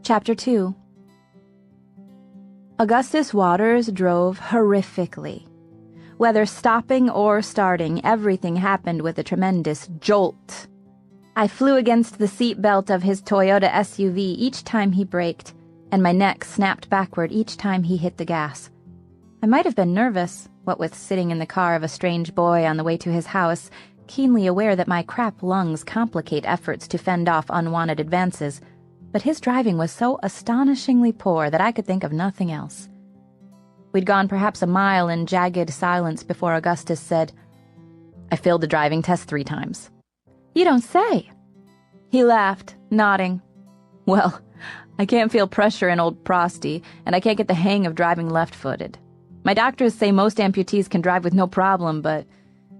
Chapter 2. Augustus Waters drove horrifically. Whether stopping or starting, everything happened with a tremendous jolt. I flew against the seat belt of his Toyota SUV each time he braked, and my neck snapped backward each time he hit the gas. I might have been nervous, what with sitting in the car of a strange boy on the way to his house, keenly aware that my crap lungs complicate efforts to fend off unwanted advances, but his driving was so astonishingly poor that I could think of nothing else. We'd gone perhaps a mile in jagged silence before Augustus said, "I failed the driving test 3 times. "You don't say." He laughed, nodding. "Well, I can't feel pressure in old Prosty, and I can't get the hang of driving left-footed. My doctors say most amputees can drive with no problem, but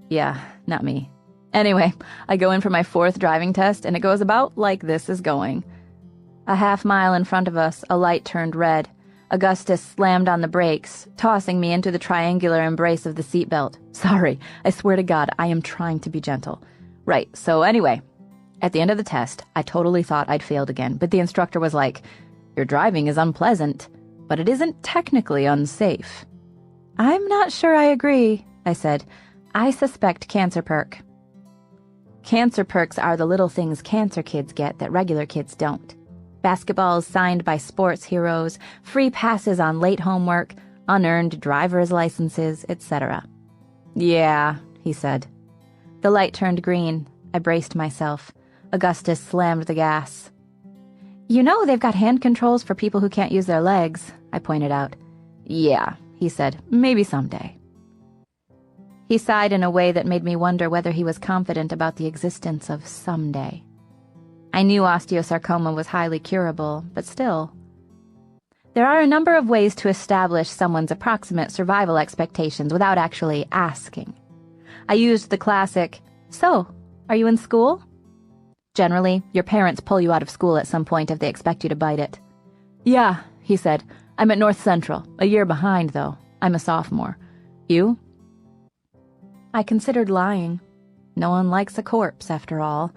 yeah, not me. Anyway, I go in for my 4th driving test, and it goes about like this is going." A half-mile in front of us, a light turned red. Augustus slammed on the brakes, tossing me into the triangular embrace of the seatbelt. "Sorry, I swear to God, I am trying to be gentle. Right, so anyway, at the end of the test, I totally thought I'd failed again, but the instructor was like, 'Your driving is unpleasant, but it isn't technically unsafe.'" "I'm not sure I agree," I said. "I suspect cancer perk." Cancer perks are the little things cancer kids get that regular kids don't. Basketballs signed by sports heroes, free passes on late homework, unearned driver's licenses, etc. "Yeah," he said. The light turned green. I braced myself. Augustus slammed the gas. "You know they've got hand controls for people who can't use their legs," I pointed out. "Yeah," he said, "maybe someday." He sighed in a way that made me wonder whether he was confident about the existence of someday. I knew osteosarcoma was highly curable, but still. There are a number of ways to establish someone's approximate survival expectations without actually asking. I used the classic, "So, are you in school?" Generally, your parents pull you out of school at some point if they expect you to bite it. "Yeah," he said. "I'm at North Central. A year behind, though. I'm a sophomore. You?" I considered lying. No one likes a corpse, after all.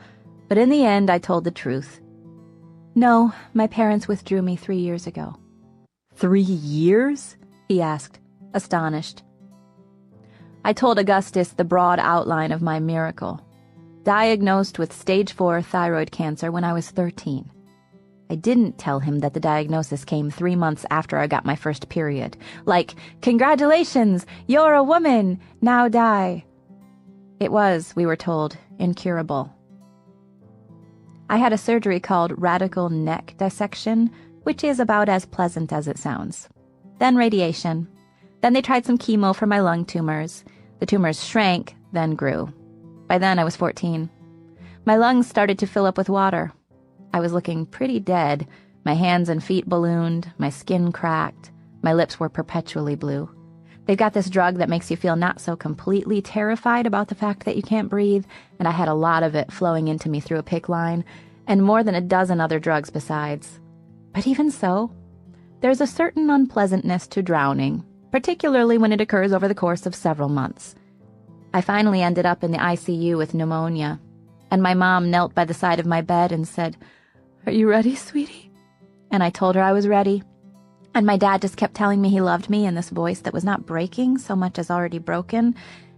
But in the end, I told the truth. "No, my parents withdrew me 3 years ago." 3 years? He asked, astonished. I told Augustus the broad outline of my miracle. Diagnosed with stage 4 thyroid cancer when I was 13. I didn't tell him that the diagnosis came 3 months after I got my first period. Like, "Congratulations, you're a woman, now die." It was, we were told, incurable. I had a surgery called radical neck dissection, which is about as pleasant as it sounds. Then radiation. Then they tried some chemo for my lung tumors. The tumors shrank, then grew. By then I was 14. My lungs started to fill up with water. I was looking pretty dead. My hands and feet ballooned, my skin cracked, my lips were perpetually blue. They've got this drug that makes you feel not so completely terrified about the fact that you can't breathe, and I had a lot of it flowing into me through a PICC line, and more than a dozen other drugs besides. But even so, there's a certain unpleasantness to drowning, particularly when it occurs over the course of several months. I finally ended up in the ICU with pneumonia, and my mom knelt by the side of my bed and said, "Are you ready, sweetie?" And I told her I was ready. And my dad just kept telling me he loved me in this voice that was not breaking so much as already broken,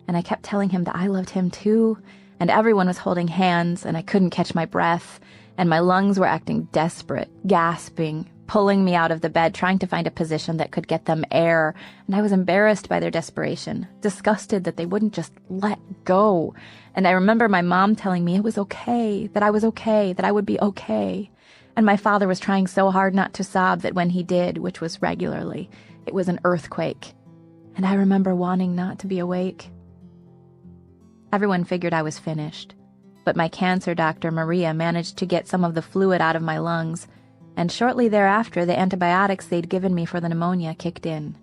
and I kept telling him that I loved him too, and everyone was holding hands, and I couldn't catch my breath, and my lungs were acting desperate, gasping, pulling me out of the bed, trying to find a position that could get them air, and I was embarrassed by their desperation, disgusted that they wouldn't just let go. And I remember my mom telling me it was okay, that I was okay, that I would be okay. And my father was trying so hard not to sob that when he did, which was regularly, it was an earthquake. And I remember wanting not to be awake. Everyone figured I was finished, but my cancer doctor, Maria, managed to get some of the fluid out of my lungs, and shortly thereafter the antibiotics they'd given me for the pneumonia kicked in.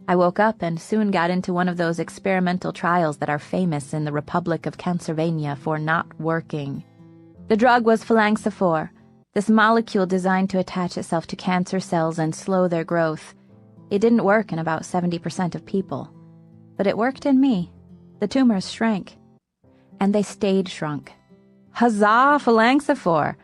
I woke up and soon got into one of those experimental trials that are famous in the Republic of Pennsylvania for not working. The drug was phalanxaphore, this molecule designed to attach itself to cancer cells and slow their growth. It didn't work in about 70% of people. But it worked in me. The tumors shrank. And they stayed shrunk. Huzzah, phalanxophore!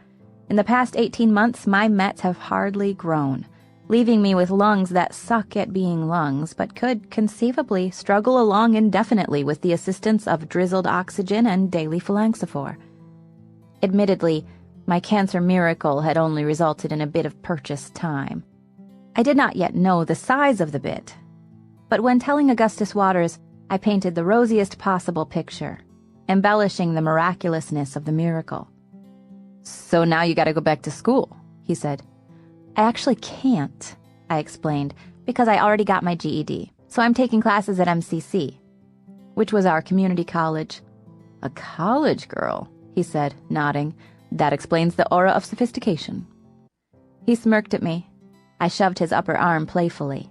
In the past 18 months, my mets have hardly grown, leaving me with lungs that suck at being lungs, but could conceivably struggle along indefinitely with the assistance of drizzled oxygen and daily phalanxophore. Admittedly, my cancer miracle had only resulted in a bit of purchased time. I did not yet know the size of the bit, but when telling Augustus Waters, I painted the rosiest possible picture, embellishing the miraculousness of the miracle. "So now you gotta go back to school," he said. "I actually can't," I explained, because I already got my GED, so I'm taking classes at MCC, which was our community college. "A college girl," he said, nodding. "That explains the aura of sophistication." He smirked at me. I shoved his upper arm playfully.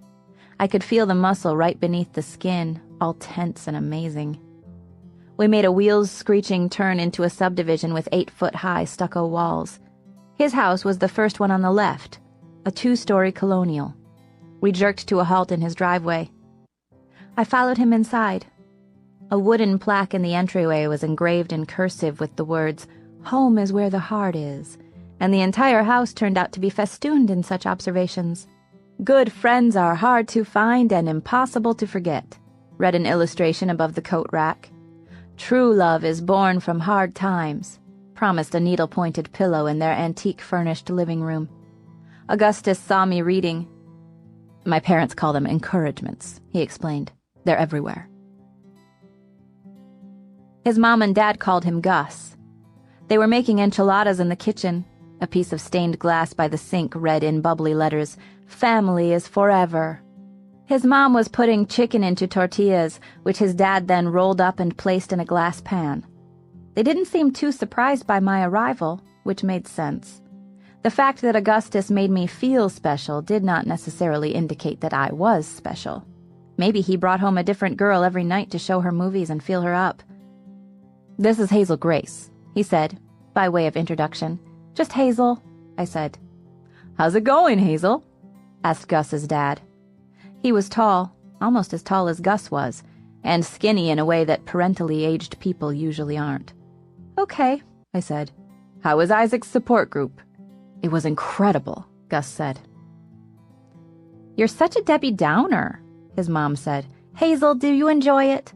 I could feel the muscle right beneath the skin, all tense and amazing. We made a wheels-screeching turn into a subdivision with 8-foot-high stucco walls. His house was the first one on the left, a 2-story colonial. We jerked to a halt in his driveway. I followed him inside. A wooden plaque in the entryway was engraved in cursive with the words, "Home is where the heart is," and the entire house turned out to be festooned in such observations. "Good friends are hard to find and impossible to forget," read an illustration above the coat rack. "True love is born from hard times," promised a needle-pointed pillow in their antique-furnished living room. Augustus saw me reading. "My parents call them encouragements," he explained. "They're everywhere." His mom and dad called him Gus. They were making enchiladas in the kitchen. A piece of stained glass by the sink read in bubbly letters, "Family is forever." His mom was putting chicken into tortillas, which his dad then rolled up and placed in a glass pan. They didn't seem too surprised by my arrival, which made sense. The fact that Augustus made me feel special did not necessarily indicate that I was special. Maybe he brought home a different girl every night to show her movies and feel her up. "This is Hazel Grace," he said, by way of introduction. "Just Hazel," I said. "How's it going, Hazel?" asked Gus's dad. He was tall, almost as tall as Gus was, and skinny in a way that parentally aged people usually aren't. "Okay," I said. "How was Isaac's support group?" "It was incredible," Gus said. "You're such a Debbie Downer," his mom said. "Hazel, do you enjoy it?"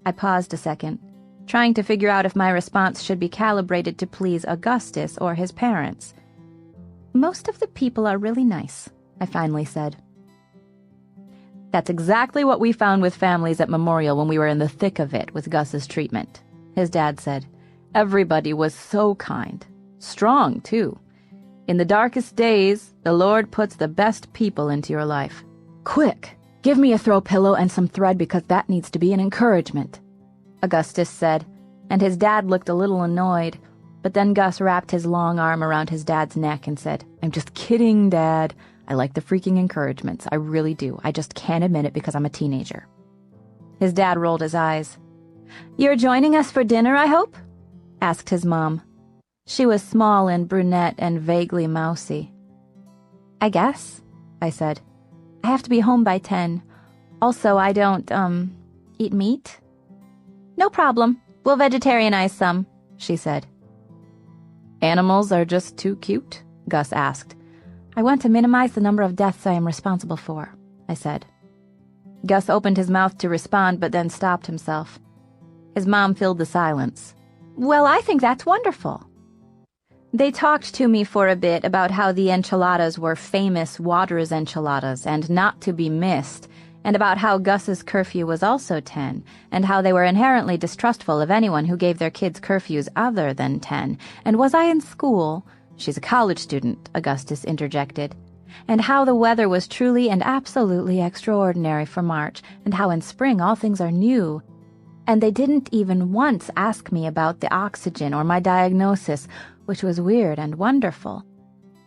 I paused a second, trying to figure out if my response should be calibrated to please Augustus or his parents. "Most of the people are really nice," I finally said. "That's exactly what we found with families at Memorial when we were in the thick of it with Gus's treatment," his dad said. "Everybody was so kind. Strong, too. In the darkest days, the Lord puts the best people into your life. Quick, give me a throw pillow and some thread because that needs to be an encouragement," Augustus said, and his dad looked a little annoyed, but then Gus wrapped his long arm around his dad's neck and said, "I'm just kidding, Dad. I like the freaking encouragements. I really do. I just can't admit it because I'm a teenager." His dad rolled his eyes. "You're joining us for dinner, I hope?" asked his mom. She was small and brunette and vaguely mousy. "I guess," I said. "I have to be home by 10. Also, I don't, eat meat." "No problem. We'll vegetarianize some," she said. "Animals are just too cute?" Gus asked. "I want to minimize the number of deaths I am responsible for," I said. Gus opened his mouth to respond, but then stopped himself. His mom filled the silence. "Well, I think that's wonderful." They talked to me for a bit about how the enchiladas were famous Waters enchiladas and not to be missed, and about how Gus's curfew was also 10, and how they were inherently distrustful of anyone who gave their kids curfews other than 10, and was I in school? "She's a college student," Augustus interjected. And how the weather was truly and absolutely extraordinary for March, and how in spring all things are new. And they didn't even once ask me about the oxygen or my diagnosis, which was weird and wonderful.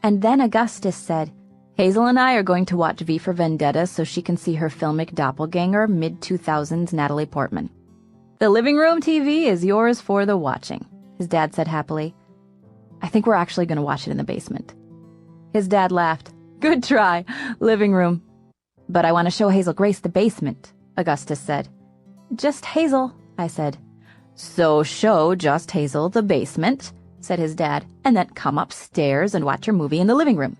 And then Augustus said, "Hazel and I are going to watch V for Vendetta so she can see her filmic doppelganger, mid-2000s Natalie Portman. The living room TV is yours for the watching," his dad said happily. "I think we're actually going to watch it in the basement." His dad laughed. "Good try. Living room." "But I want to show Hazel Grace the basement," Augustus said. "Just Hazel," I said. "So show just Hazel the basement," said his dad, "and then come upstairs and watch your movie in the living room."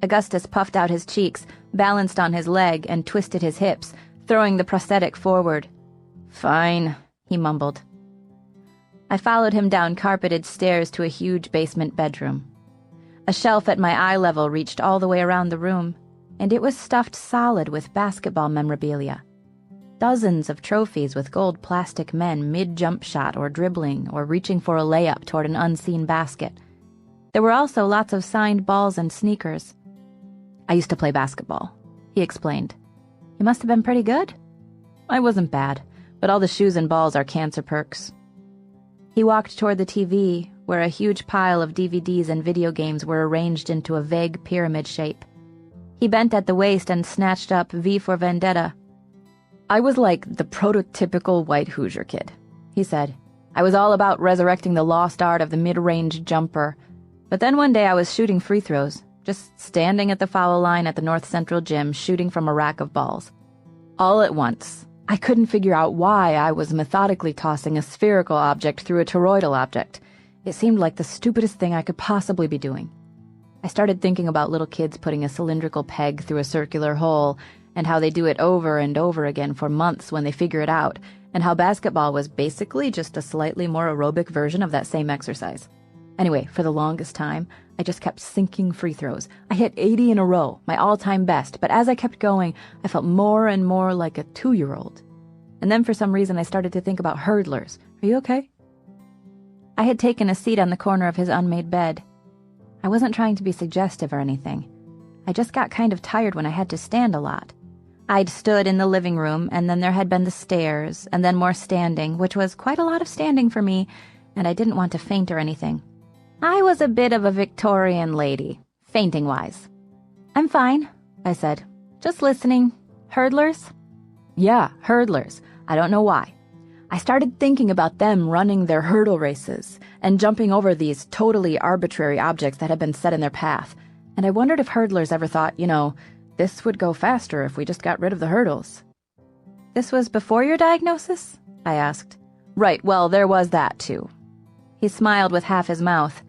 Augustus puffed out his cheeks, balanced on his leg, and twisted his hips, throwing the prosthetic forward. "Fine," he mumbled. I followed him down carpeted stairs to a huge basement bedroom. A shelf at my eye level reached all the way around the room, and it was stuffed solid with basketball memorabilia. Dozens of trophies with gold plastic men mid-jump shot or dribbling or reaching for a layup toward an unseen basket. There were also lots of signed balls and sneakers. "I used to play basketball," he explained. "You must have been pretty good?" "I wasn't bad, but all the shoes and balls are cancer perks." He walked toward the TV, where a huge pile of DVDs and video games were arranged into a vague pyramid shape. He bent at the waist and snatched up V for Vendetta. "I was like the prototypical white Hoosier kid," he said. "I was all about resurrecting the lost art of the mid-range jumper. But then one day I was shooting free throws, just standing at the foul line at the North Central gym shooting from a rack of balls. All at once, I couldn't figure out why I was methodically tossing a spherical object through a toroidal object. It seemed like the stupidest thing I could possibly be doing. I started thinking about little kids putting a cylindrical peg through a circular hole, and how they do it over and over again for months when they figure it out, and how basketball was basically just a slightly more aerobic version of that same exercise. Anyway, for the longest time, I just kept sinking free throws. I hit 80 in a row, my all-time best, but as I kept going, I felt more and more like a 2-year-old. And then for some reason I started to think about hurdlers. "Are you okay?" I had taken a seat on the corner of his unmade bed. I wasn't trying to be suggestive or anything. I just got kind of tired when I had to stand a lot. I'd stood in the living room, and then there had been the stairs, and then more standing, which was quite a lot of standing for me, and I didn't want to faint or anything. I was a bit of a Victorian lady, fainting-wise. "I'm fine," I said. "Just listening. Hurdlers?" "Yeah, hurdlers. I don't know why. I started thinking about them running their hurdle races and jumping over these totally arbitrary objects that had been set in their path, and I wondered if hurdlers ever thought, this would go faster if we just got rid of the hurdles." "This was before your diagnosis?" I asked. "Right, well, there was that, too." He smiled with half his mouth.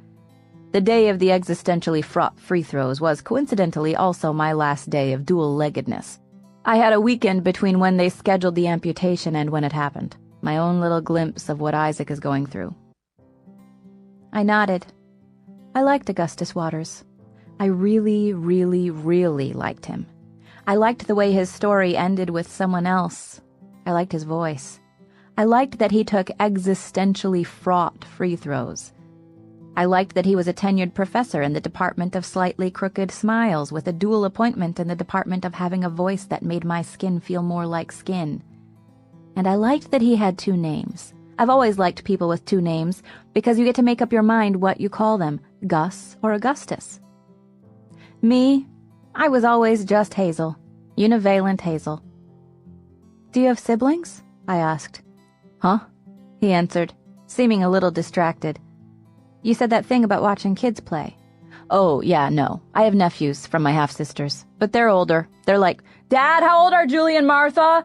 The day of the existentially fraught free throws was coincidentally also my last day of dual-leggedness. I had a weekend between when they scheduled the amputation and when it happened. My own little glimpse of what Isaac is going through. I nodded. I liked Augustus Waters. I really, really, really liked him. I liked the way his story ended with someone else. I liked his voice. I liked that he took existentially fraught free throws. I liked that he was a tenured professor in the Department of Slightly Crooked Smiles with a dual appointment in the Department of having a voice that made my skin feel more like skin. And I liked that he had 2 names. I've always liked people with 2 names because you get to make up your mind what you call them, Gus or Augustus. Me, I was always just Hazel, univalent Hazel. "Do you have siblings?" I asked. "Huh?" he answered, seeming a little distracted. "You said that thing about watching kids play." "Oh, yeah, no. I have nephews from my half-sisters, but they're older. They're like, 'Dad, how old are Julie and Martha?'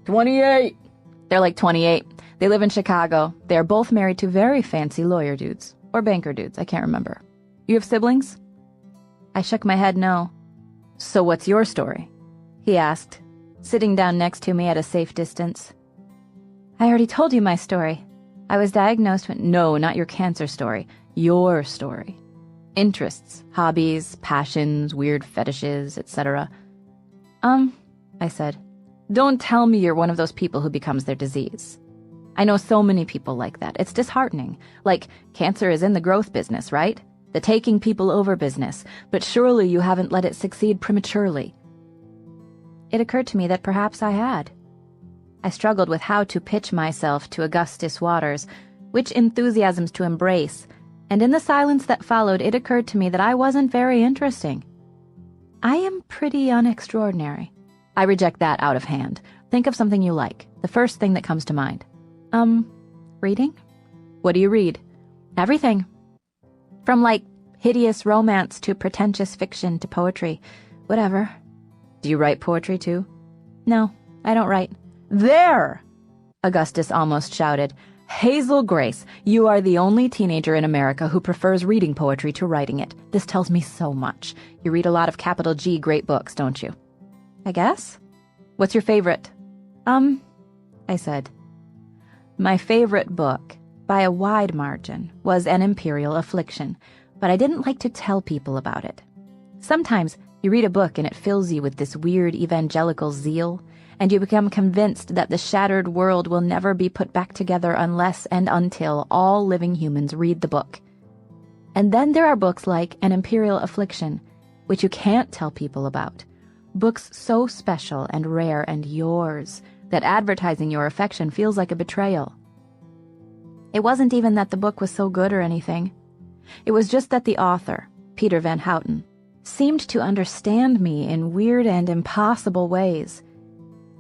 28. They're like 28. They live in Chicago. They are both married to very fancy lawyer dudes. Or banker dudes, I can't remember. You have siblings?" I shook my head no. "So what's your story?" he asked, sitting down next to me at a safe distance. "I already told you my story. I was diagnosed with—" "No, not your cancer story. Your story. Interests, hobbies, passions, weird fetishes, etc." I said. "Don't tell me you're one of those people who becomes their disease. I know so many people like that. It's disheartening. Like, cancer is in the growth business, right? The taking people over business. But surely you haven't let it succeed prematurely." It occurred to me that perhaps I had. I struggled with how to pitch myself to Augustus Waters, which enthusiasms to embrace, and in the silence that followed, it occurred to me that I wasn't very interesting. I am pretty unextraordinary. I reject that out of hand. Think of something you like, the first thing that comes to mind. Reading? What do you read? Everything. From, hideous romance to pretentious fiction to poetry. Whatever. Do you write poetry too? No, I don't write. There! Augustus almost shouted. Hazel Grace, you are the only teenager in America who prefers reading poetry to writing it. This tells me so much. You read a lot of capital G great books, don't you? I guess. What's your favorite? I said. My favorite book, by a wide margin, was An Imperial Affliction, but I didn't like to tell people about it. Sometimes you read a book and it fills you with this weird evangelical zeal, and you become convinced that the shattered world will never be put back together unless and until all living humans read the book. And then there are books like An Imperial Affliction, which you can't tell people about. Books so special and rare and yours that advertising your affection feels like a betrayal. It wasn't even that the book was so good or anything. It was just that the author, Peter Van Houten, seemed to understand me in weird and impossible ways.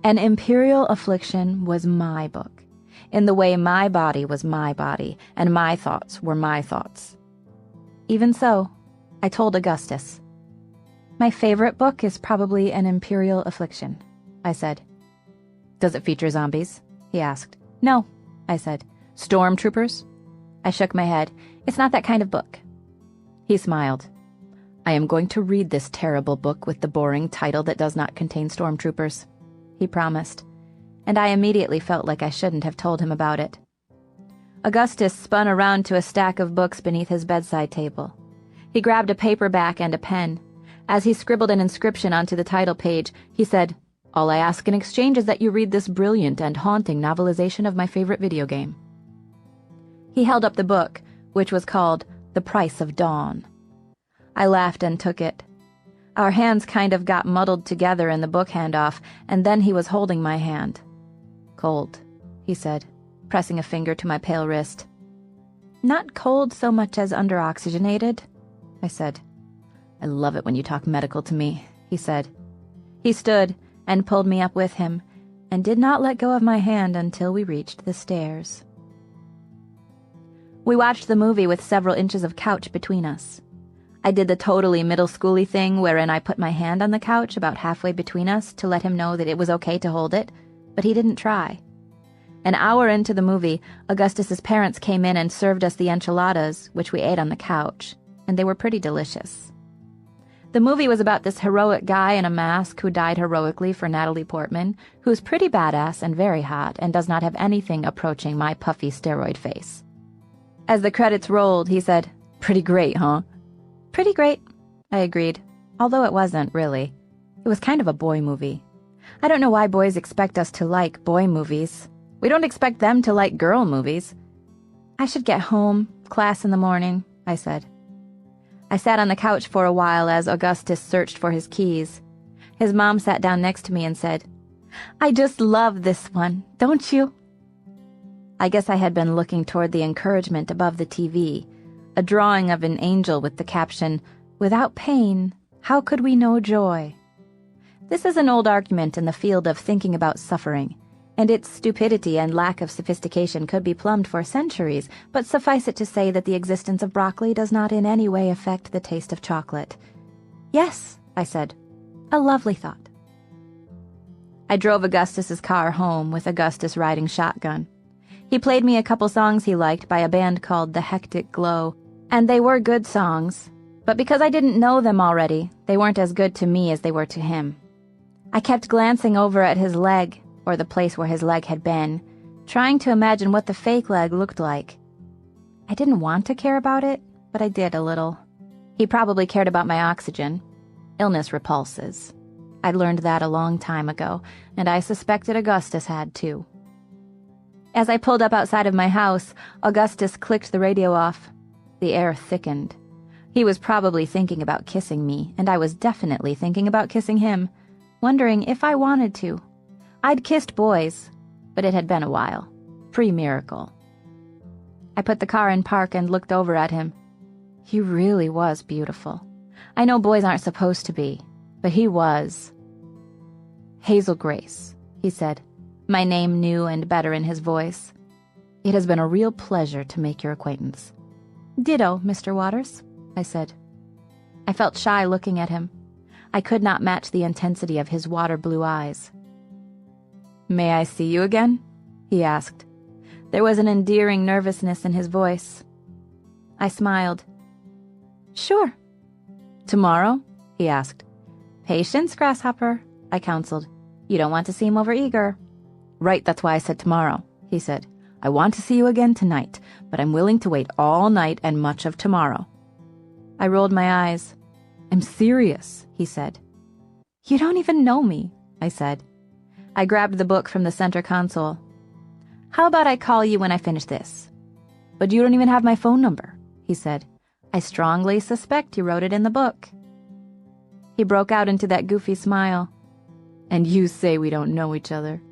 An Imperial Affliction was my book, in the way my body was my body, and my thoughts were my thoughts. Even so, I told Augustus. My favorite book is probably An Imperial Affliction, I said. Does it feature zombies? He asked. No, I said. Stormtroopers? I shook my head. It's not that kind of book. He smiled. I am going to read this terrible book with the boring title that does not contain stormtroopers, he promised, and I immediately felt like I shouldn't have told him about it. Augustus spun around to a stack of books beneath his bedside table. He grabbed a paperback and a pen. As he scribbled an inscription onto the title page, he said, All I ask in exchange is that you read this brilliant and haunting novelization of my favorite video game. He held up the book, which was called The Price of Dawn. I laughed and took it. Our hands kind of got muddled together in the book handoff, and then he was holding my hand. Cold, he said, pressing a finger to my pale wrist. Not cold so much as under-oxygenated, I said. I love it when you talk medical to me, he said. He stood and pulled me up with him, and did not let go of my hand until we reached the stairs. We watched the movie with several inches of couch between us. I did the totally middle-schooly thing wherein I put my hand on the couch about halfway between us to let him know that it was okay to hold it, but he didn't try. An hour into the movie, Augustus's parents came in and served us the enchiladas, which we ate on the couch, and they were pretty delicious. The movie was about this heroic guy in a mask who died heroically for Natalie Portman, who's pretty badass and very hot and does not have anything approaching my puffy steroid face. As the credits rolled, he said, Pretty great, huh? Pretty great, I agreed, although it wasn't, really. It was kind of a boy movie. I don't know why boys expect us to like boy movies. We don't expect them to like girl movies. I should get home, class in the morning, I said. I sat on the couch for a while as Augustus searched for his keys. His mom sat down next to me and said, I just love this one, don't you? I guess I had been looking toward the encouragement above the TV, a drawing of an angel with the caption, Without pain, how could we know joy? This is an old argument in the field of thinking about suffering, and its stupidity and lack of sophistication could be plumbed for centuries, but suffice it to say that the existence of broccoli does not in any way affect the taste of chocolate. Yes, I said, a lovely thought. I drove Augustus's car home with Augustus riding shotgun. He played me a couple songs he liked by a band called The Hectic Glow, and they were good songs, but because I didn't know them already, they weren't as good to me as they were to him. I kept glancing over at his leg, or the place where his leg had been, trying to imagine what the fake leg looked like. I didn't want to care about it, but I did a little. He probably cared about my oxygen. Illness repulses. I'd learned that a long time ago, and I suspected Augustus had too. As I pulled up outside of my house, Augustus clicked the radio off. The air thickened. He was probably thinking about kissing me, and I was definitely thinking about kissing him, wondering if I wanted to. I'd kissed boys, but it had been a while. Pre-miracle. I put the car in park and looked over at him. He really was beautiful. I know boys aren't supposed to be, but he was. Hazel Grace, he said, my name new and better in his voice. It has been a real pleasure to make your acquaintance. Ditto, Mr. Waters, I said. I felt shy looking at him. I could not match the intensity of his water-blue eyes. "May I see you again?" he asked. There was an endearing nervousness in his voice. I smiled. "Sure." "Tomorrow?" he asked. "Patience, Grasshopper," I counseled. "You don't want to seem overeager." "Right, that's why I said tomorrow," he said. "I want to see you again tonight, but I'm willing to wait all night and much of tomorrow." I rolled my eyes. "I'm serious," he said. "You don't even know me," I said. I grabbed the book from the center console. "How about I call you when I finish this?" "But you don't even have my phone number," he said. "I strongly suspect you wrote it in the book." He broke out into that goofy smile. "And you say we don't know each other."